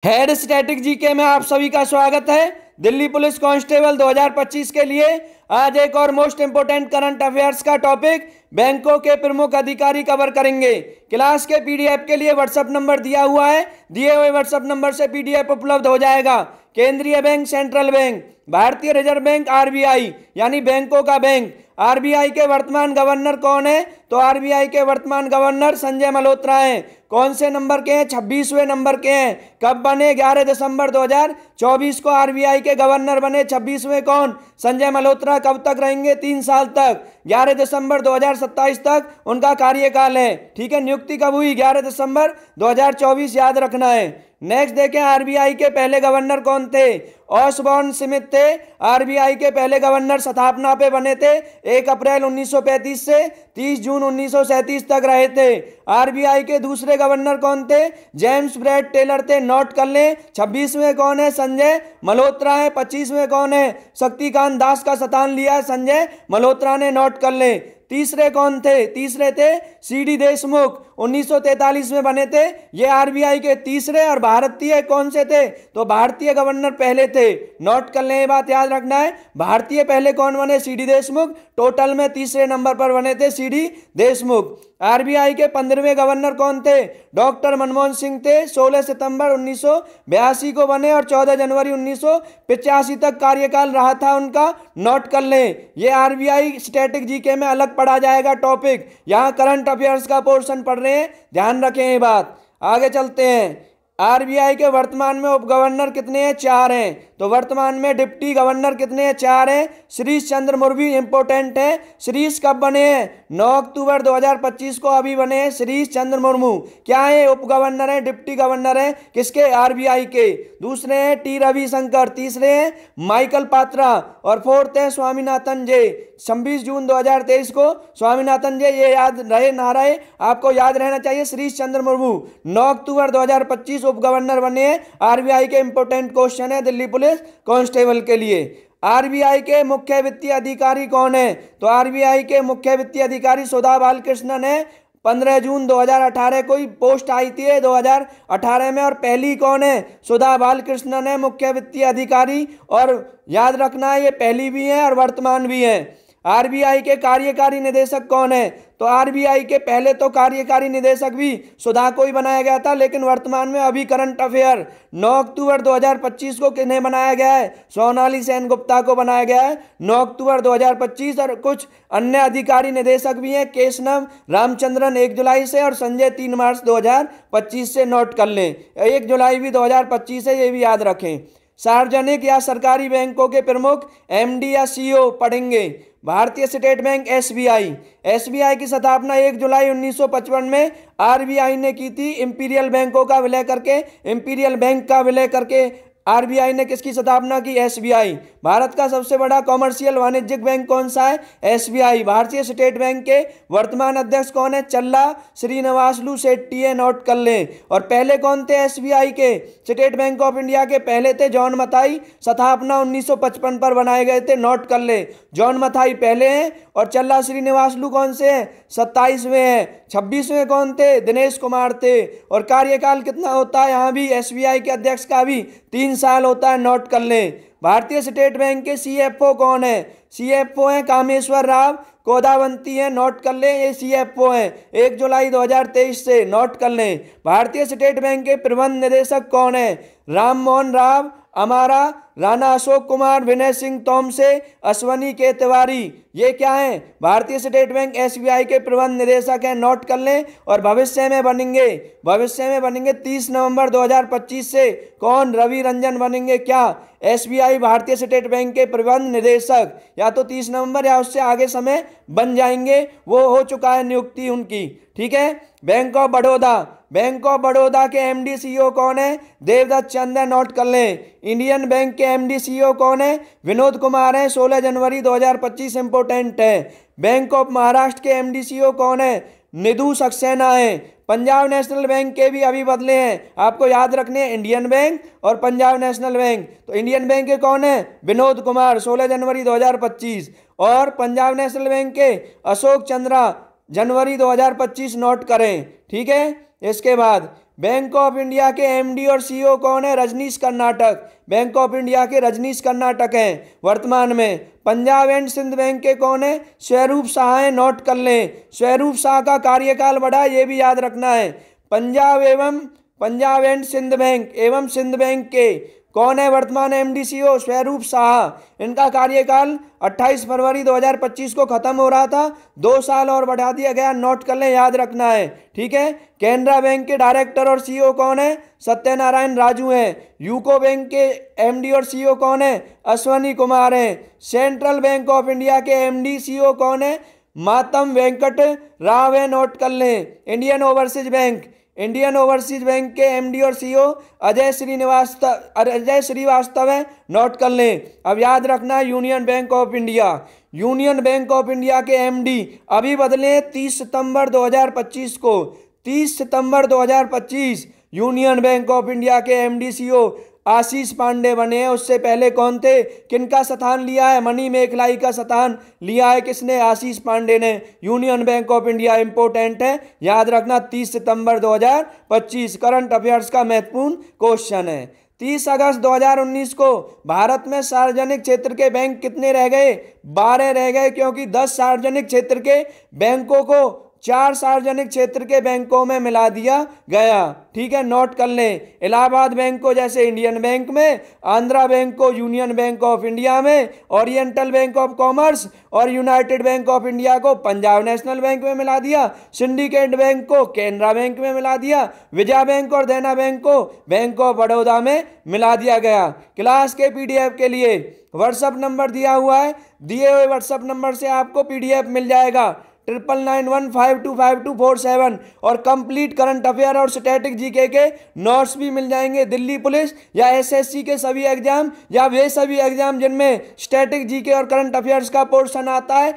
Head static GK में आप सभी का स्वागत है। दिल्ली पुलिस कांस्टेबल 2025 के लिए आज एक और मोस्ट इंपोर्टेंट करंट अफेयर्स का टॉपिक बैंकों के प्रमुख अधिकारी कवर करेंगे। क्लास के पीडीएफ के लिए व्हाट्सएप नंबर दिया हुआ है, दिए हुए व्हाट्सएप नंबर से पीडीएफ उपलब्ध हो जाएगा। केंद्रीय बैंक, सेंट्रल बैंक, भारतीय रिजर्व बैंक, आरबीआई यानी बैंकों का बैंक। आरबीआई के वर्तमान गवर्नर कौन है? तो आरबीआई के वर्तमान गवर्नर संजय मल्होत्रा हैं। कौन से नंबर के हैं? 26वें नंबर के हैं। कब बने? 11 दिसंबर 2024 को आरबीआई के गवर्नर बने। 26वें कौन? संजय मल्होत्रा। कब तक रहेंगे? 3 साल तक, 11 दिसंबर 2027 तक उनका कार्यकाल है। ठीक है, नियुक्ति कब हुई? 11 दिसंबर 2024, याद रखना है। नेक्स्ट देखें, आरबीआई के पहले गवर्नर कौन थे? ऑसबॉर्न स्मिथ थे। आरबीआई के पहले गवर्नर स्थापना पे बने थे। 1 अप्रैल 1935 से 30 जून 1937 तक रहे थे। आरबीआई के दूसरे गवर्नर कौन थे? जेम्स ब्रैड टेलर थे। नोट कर लें। 26वें कौन है? संजय मल्होत्रा है। 25वें कौन है? शक्तिकांत दास का स्थान लिया है संजय मल्होत्रा ने। नोट कर लें। तीसरे कौन थे? तीसरे थे सीडी देशमुख, 1943 में बने थे। ये आरबीआई के तीसरे और भारतीय कौन से थे? तो भारतीय गवर्नर पहले थे। नोट कर लें, ये बात याद रखना है। भारतीय पहले कौन बने? सीडी देशमुख। टोटल में तीसरे नंबर पर बने थे सीडी देशमुख। आरबीआई के 15वें गवर्नर कौन थे? डॉक्टर मनमोहन सिंह थे। 16 सितंबर 1982 को बने और 14 जनवरी 1985 तक कार्यकाल रहा था उनका। नोट कर लें। ये आरबीआई स्टैटिक जीके में अलग पढ़ा जाएगा टॉपिक। यहां करंट अफेयर्स का पोर्शन पढ़ रहे हैं, ध्यान रखें ये बात। आगे चलते हैं। आरबीआई के वर्तमान में उप गवर्नर कितने हैं? 4 हैं। तो वर्तमान में डिप्टी गवर्नर कितने हैं? 4 हैं। श्रीश चंद्र मुर्मू इंपोर्टेंट है। श्रीश कब बने हैं? 9 अक्टूबर 2025 को अभी बने हैं श्रीश चंद्र मुर्मू। क्या है? उप गवर्नर है, डिप्टी गवर्नर है। किसके? आरबीआई के। दूसरे हैं टी रविशंकर। तीसरे हैं माइकल पात्रा और फोर्थ है स्वामीनाथन जे। 26 जून 2023 को स्वामीनाथन जे, ये याद रहे ना रहे, आपको याद रहना चाहिए। श्रीश चंद्र मुर्मू 9 अक्टूबर 2025 उप गवर्नर बने हैं। आरबीआई के इंपोर्टेंट क्वेश्चन है दिल्ली पुलिस कांस्टेबल के लिए। आरबीआई के मुख्य वित्तीय अधिकारी कौन है? तो आरबीआई के मुख्य वित्तीय अधिकारी सुधा बालकृष्णन है। 15 जून 2018 को ही पोस्ट आई थी 2018 में। और पहली कौन है? सुधा बालकृष्णन है मुख्य वित्तीय अधिकारी। और याद रखना है, ये पहली भी है और वर्तमान भी है। आरबीआई के कार्यकारी निदेशक कौन है? तो आरबीआई के पहले तो कार्यकारी निदेशक भी सुधा को ही बनाया गया था, लेकिन वर्तमान में अभी करंट अफेयर 9 अक्टूबर 2025 को किन्हें बनाया गया है? सोनाली सेन गुप्ता को बनाया गया है 9 अक्टूबर 2025। और कुछ अन्य अधिकारी निदेशक भी हैं। केशव रामचंद्रन 1 जुलाई से और संजय 3 मार्च 2025 से। नोट कर लें, 1 जुलाई भी 2025 है, ये भी याद रखें। सार्वजनिक या सरकारी बैंकों के प्रमुख एमडी या सीईओ पढ़ेंगे। भारतीय स्टेट बैंक, एसबीआई। एसबीआई की स्थापना 1 जुलाई 1955 में आरबीआई ने की थी। इंपीरियल बैंकों का विलय करके, इंपीरियल बैंक का विलय करके आरबीआई ने किसकी स्थापना की? एसबीआई। भारत का सबसे बड़ा कॉमर्शियल वाणिज्यिक बैंक कौन सा है? एसबीआई। भारतीय स्टेट बैंक के वर्तमान अध्यक्ष कौन है? चल्ला श्रीनिवासलू शेट्टी है। नोट कर लें। और पहले कौन थे एसबीआई के? स्टेट बैंक ऑफ इंडिया के पहले थे जॉन मथाई। स्थापना 1955 पर बनाए गए थे। नोट कर लें, जॉन मथाई पहले हैं और चल्ला श्रीनिवासलू कौन से हैं? 27वें हैं। 26वें कौन थे? दिनेश कुमार थे। और कार्यकाल कितना होता है यहाँ भी? एसबीआई के अध्यक्ष का भी 3 साल होता है। नोट कर लें। भारतीय स्टेट बैंक के सीएफओ कौन है? सीएफओ हैं कामेश्वर राव कोदावंती हैं। नोट कर लें, ये सीएफओ हैं 1 जुलाई 2023 से। नोट कर लें। भारतीय स्टेट बैंक के प्रबंध निदेशक कौन है? राम मोहन राव अमारा, राणा अशोक कुमार, विनय सिंह तोमसे, अश्वनी के तिवारी। ये क्या है? भारतीय स्टेट बैंक एसबीआई के प्रबंध निदेशक हैं। नोट कर लें। और भविष्य में बनेंगे, 30 नवंबर 2025 से कौन? रवि रंजन बनेंगे। क्या? एसबीआई भारतीय स्टेट बैंक के प्रबंध निदेशक। या तो 30 नवंबर या उससे आगे समय बन जाएंगे, वो हो चुका है नियुक्ति उनकी। ठीक है। Bank of Baroda, bank of Baroda के एमडी सीईओ कौन है? देवदत्त चंद है। नोट कर लें। इंडियन बैंक के एमडी सीईओ कौन है? विनोद कुमार है। 16 जनवरी 2025 इंपोर्टेंट है। बैंक ऑफ महाराष्ट्र के एमडी सीईओ कौन है? निधु सक्सेना है। पंजाब नेशनल बैंक के भी अभी बदले हैं, आपको याद रखने हैं, इंडियन बैंक और पंजाब नेशनल बैंक। तो इंडियन बैंक के कौन है? विनोद कुमार, 16 जनवरी 2025। और पंजाब नेशनल बैंक के अशोक चंद्रा, जनवरी 2025। नोट करें। ठीक है। इसके बाद बैंक ऑफ इंडिया के एमडी और सीईओ कौन है? Rajneesh Karnatak. Bank of India के रजनीश कर्नाटक हैं वर्तमान में। पंजाब एंड सिंध बैंक के कौन है? स्वरूप शाह हैं, नोट कर लें। स्वरूप शाह का कार्यकाल बढ़ा, ये भी याद रखना है। पंजाब एंड सिंध बैंक एवं सिंध बैंक के कौन है वर्तमान एमडी सीईओ? स्वरूप शाह। इनका कार्यकाल 28 फरवरी 2025 को खत्म हो रहा था, 2 साल और बढ़ा दिया गया, नोट कर लें, याद रखना है। ठीक है। कैनरा बैंक के डायरेक्टर और सीईओ कौन है? सत्यनारायण राजू हैं। यूको बैंक के एमडी और सीईओ कौन है? अश्वनी कुमार हैं। सेंट्रल बैंक ऑफ इंडिया के एमडी सीईओ कौन है? मातम वेंकट राव है, नोट कर लें। इंडियन ओवरसीज बैंक के एमडी और सीईओ अजय श्रीवास्तव है, नोट कर लें। अब याद रखना यूनियन बैंक ऑफ इंडिया के एमडी अभी बदले 30 सितंबर 2025 को। 30 सितंबर 2025 यूनियन बैंक ऑफ इंडिया के एमडी सीईओ आशीष पांडे बने हैं। उससे पहले कौन थे? किनका स्थान लिया है? मनी मेखलाई का स्थान लिया है किसने? आशीष पांडे ने। Union bank of India important है, याद रखना। 30 सितंबर 2025 करंट अफेयर्स का महत्वपूर्ण क्वेश्चन है। 30 अगस्त 2019 को भारत में सार्वजनिक क्षेत्र के बैंक कितने रह गए? 12 रह गए, क्योंकि 10 सार्वजनिक क्षेत्र के बैंकों को 4 सार्वजनिक क्षेत्र के बैंकों में मिला दिया गया। ठीक है, नोट कर लें। इलाहाबाद बैंक को जैसे इंडियन बैंक में, आंध्रा बैंक को यूनियन बैंक ऑफ इंडिया में, ओरिएंटल बैंक ऑफ कॉमर्स और यूनाइटेड बैंक ऑफ इंडिया को पंजाब नेशनल बैंक में मिला दिया। सिंडिकेट बैंक को कैनरा बैंक में मिला दिया। विजया बैंक और देना बैंक को बैंक ऑफ बड़ौदा में मिला दिया गया। क्लास के पीडीएफ के लिए व्हाट्सएप नंबर दिया हुआ है, दिए हुए व्हाट्सएप नंबर से आपको पीडीएफ मिल जाएगा 9991525247 और कंप्लीट करंट अफेयर और स्टैटिक जीके के नोट्स भी मिल जाएंगे। दिल्ली पुलिस या एसएससी के सभी एग्जाम या वे सभी एग्जाम जिनमें स्टैटिक जीके और करंट अफेयर्स का पोर्शन आता है,